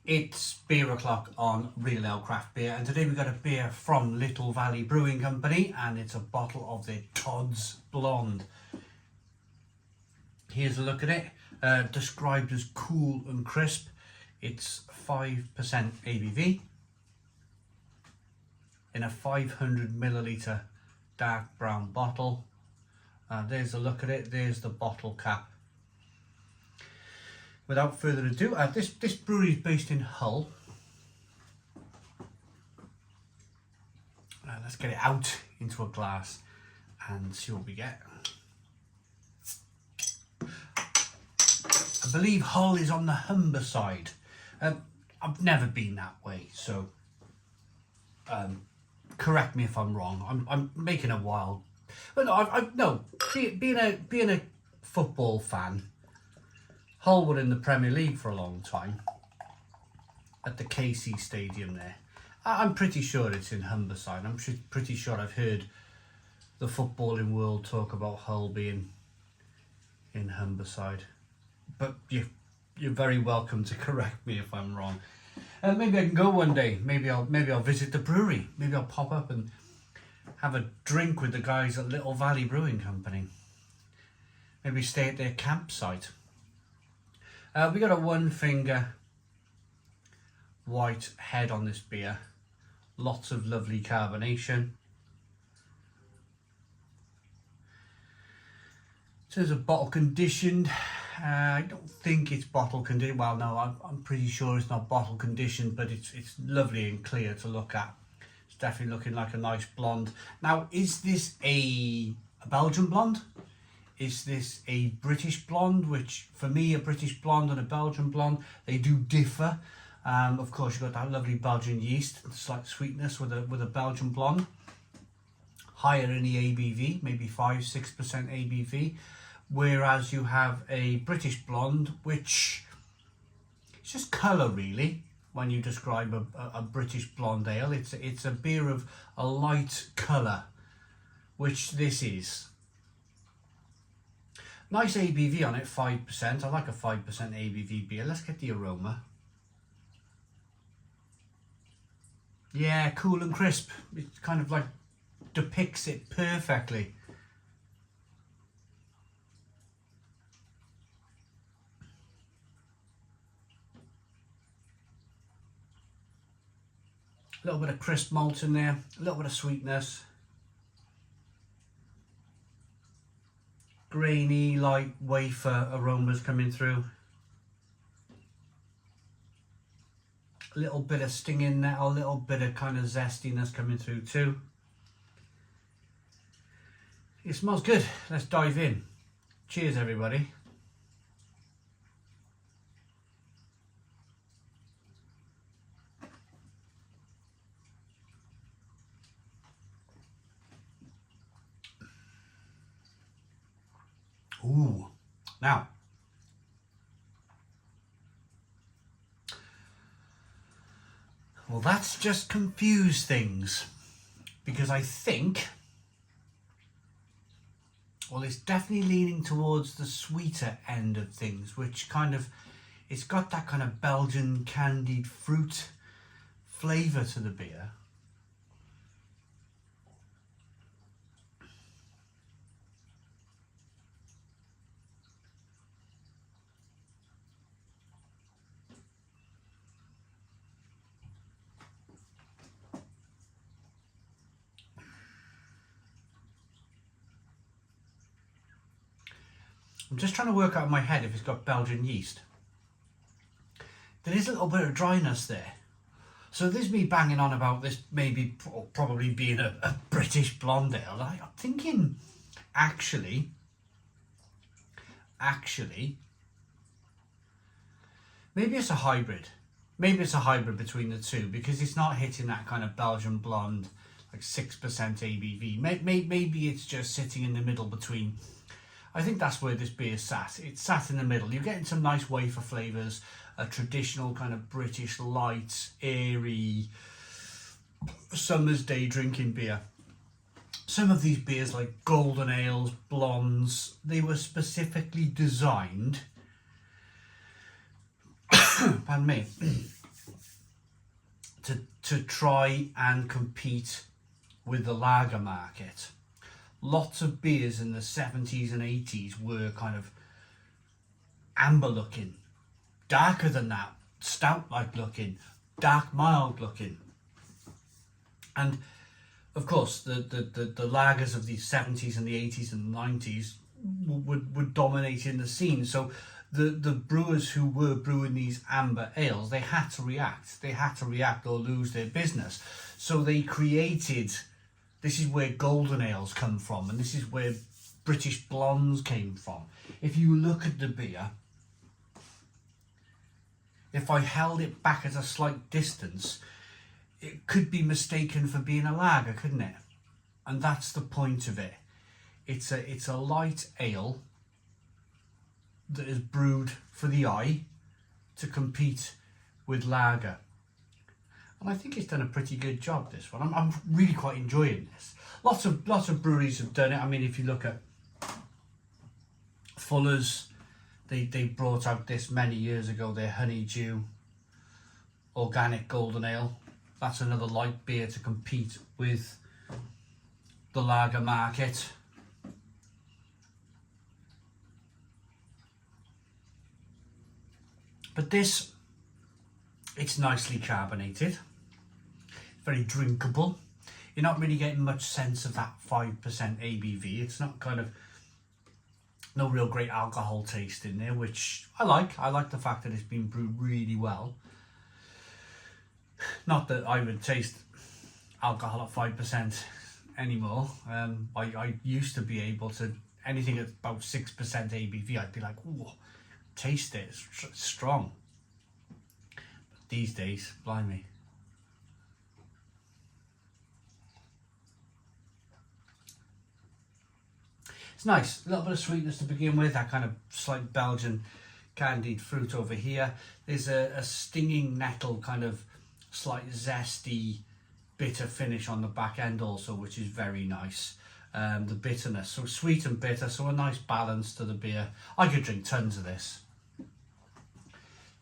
It's beer o'clock on Real Ale Craft Beer, and today we've got a beer from Little Valley Brewing Company, and it's a bottle of their Todd's Blonde. Here's a look at it. Described as cool and crisp. It's 5% ABV in a 500 milliliter dark brown bottle. There's a look at it. There's the bottle cap. Without further ado, this brewery is based in Hull. Let's get it out into a glass and see what we get. I believe Hull is on the Humber side. I've never been that way, so correct me if I'm wrong. I'm making a wild, but no, being a football fan. Hull were in the Premier League for a long time at the KC Stadium there. I'm pretty sure it's in Humberside. I'm pretty sure I've heard the footballing world talk about Hull being in Humberside. But you're very welcome to correct me if I'm wrong. Maybe I can go one day. Maybe I'll visit the brewery. Maybe I'll pop up and have a drink with the guys at Little Valley Brewing Company. Maybe stay at their campsite. We got a one finger white head on this beer. Lots of lovely carbonation. In terms of bottle conditioned, I don't think it's bottle conditioned. Well, no, I'm pretty sure it's not bottle conditioned, but it's lovely and clear to look at. It's definitely looking like a nice blonde. Now, is this a Belgian blonde? Is this a British blonde? Which, for me, a British blonde and a Belgian blonde, they do differ. Of course, you've got that lovely Belgian yeast, slight sweetness with a Belgian blonde. Higher in the ABV, maybe 5-6% ABV. Whereas you have a British blonde, which it's just colour really. When you describe a British blonde ale, it's a beer of a light colour, which this is. Nice ABV on it, 5%. I like a 5% ABV beer. Let's get the aroma. Yeah, cool and crisp. It kind of like depicts it perfectly. A little bit of crisp malt in there, a little bit of sweetness. Grainy, light wafer aromas coming through. A little bit of sting in there, a little bit of kind of zestiness coming through too. It smells good. Let's dive in. Cheers, everybody. Ooh, now, well, that's just confused things, because I think, well, it's definitely leaning towards the sweeter end of things, which kind of, it's got that kind of Belgian candied fruit flavour to the beer. I'm just trying to work out in my head if it's got Belgian yeast. There is a little bit of dryness there. So there's me banging on about this maybe probably being a British blonde ale. I'm thinking, actually, maybe it's a hybrid. Maybe it's a hybrid between the two, because it's not hitting that kind of Belgian blonde, like 6% ABV. Maybe it's just sitting in the middle between. I think that's where this beer sat. It's sat in the middle. You're getting some nice wafer flavours, a traditional kind of British light, airy, summer's day drinking beer. Some of these beers, like golden ales, blondes, they were specifically designed pardon me, to try and compete with the lager market. Lots of beers in the 70s and 80s were kind of amber looking, darker than that, stout like looking, dark mild looking. And of course the lagers of the 70s and the 80s and the 90s would dominate in the scene. So the brewers who were brewing these amber ales, they had to react or lose their business. So they created, this is where golden ales come from, and this is where British blondes came from. If you look at the beer, if I held it back at a slight distance, it could be mistaken for being a lager, couldn't it? And that's the point of it. It's a light ale that is brewed for the eye to compete with lager. And I think it's done a pretty good job, this one. I'm really quite enjoying this. Lots of breweries have done it. I mean, if you look at Fuller's, they brought out this many years ago, their Honeydew Organic Golden Ale. That's another light beer to compete with the lager market. But this, it's nicely carbonated, very drinkable. You're not really getting much sense of that 5% ABV. It's not kind of, no real great alcohol taste in there, which I like. I like the fact that it's been brewed really well. Not that I would taste alcohol at 5% anymore. I used to be able to, anything at about 6% ABV, I'd be like, ooh, taste it, it's strong. But these days, blimey. It's nice, a little bit of sweetness to begin with, that kind of slight Belgian candied fruit over here. There's a stinging nettle, kind of slight zesty, bitter finish on the back end also, which is very nice. The bitterness, so sweet and bitter, so a nice balance to the beer. I could drink tons of this.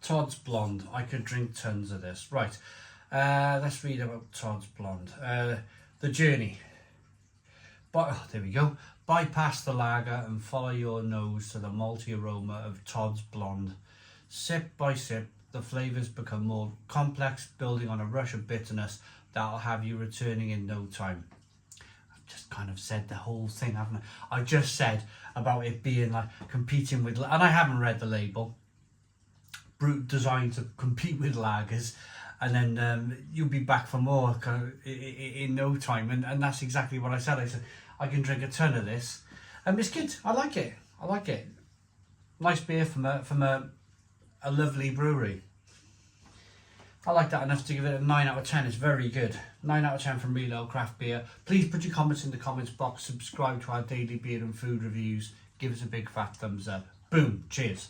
Todd's Blonde, I could drink tons of this. Right, let's read about Todd's Blonde. The journey. There we go. Bypass the lager and follow your nose to the malty aroma of Todd's Blonde. Sip by sip, the flavours become more complex, building on a rush of bitterness that'll have you returning in no time. I've just kind of said the whole thing, haven't I? I just said about it being like competing with, and I haven't read the label, designed to compete with lagers, and then you'll be back for more in no time. And that's exactly what I said. I said, I can drink a ton of this. And it's good. I like it. Nice beer from a lovely brewery. I like that enough to give it a 9 out of 10. It's very good. 9 out of 10 from Real Ale Craft Beer. Please put your comments in the comments box. Subscribe to our daily beer and food reviews. Give us a big fat thumbs up. Boom. Cheers.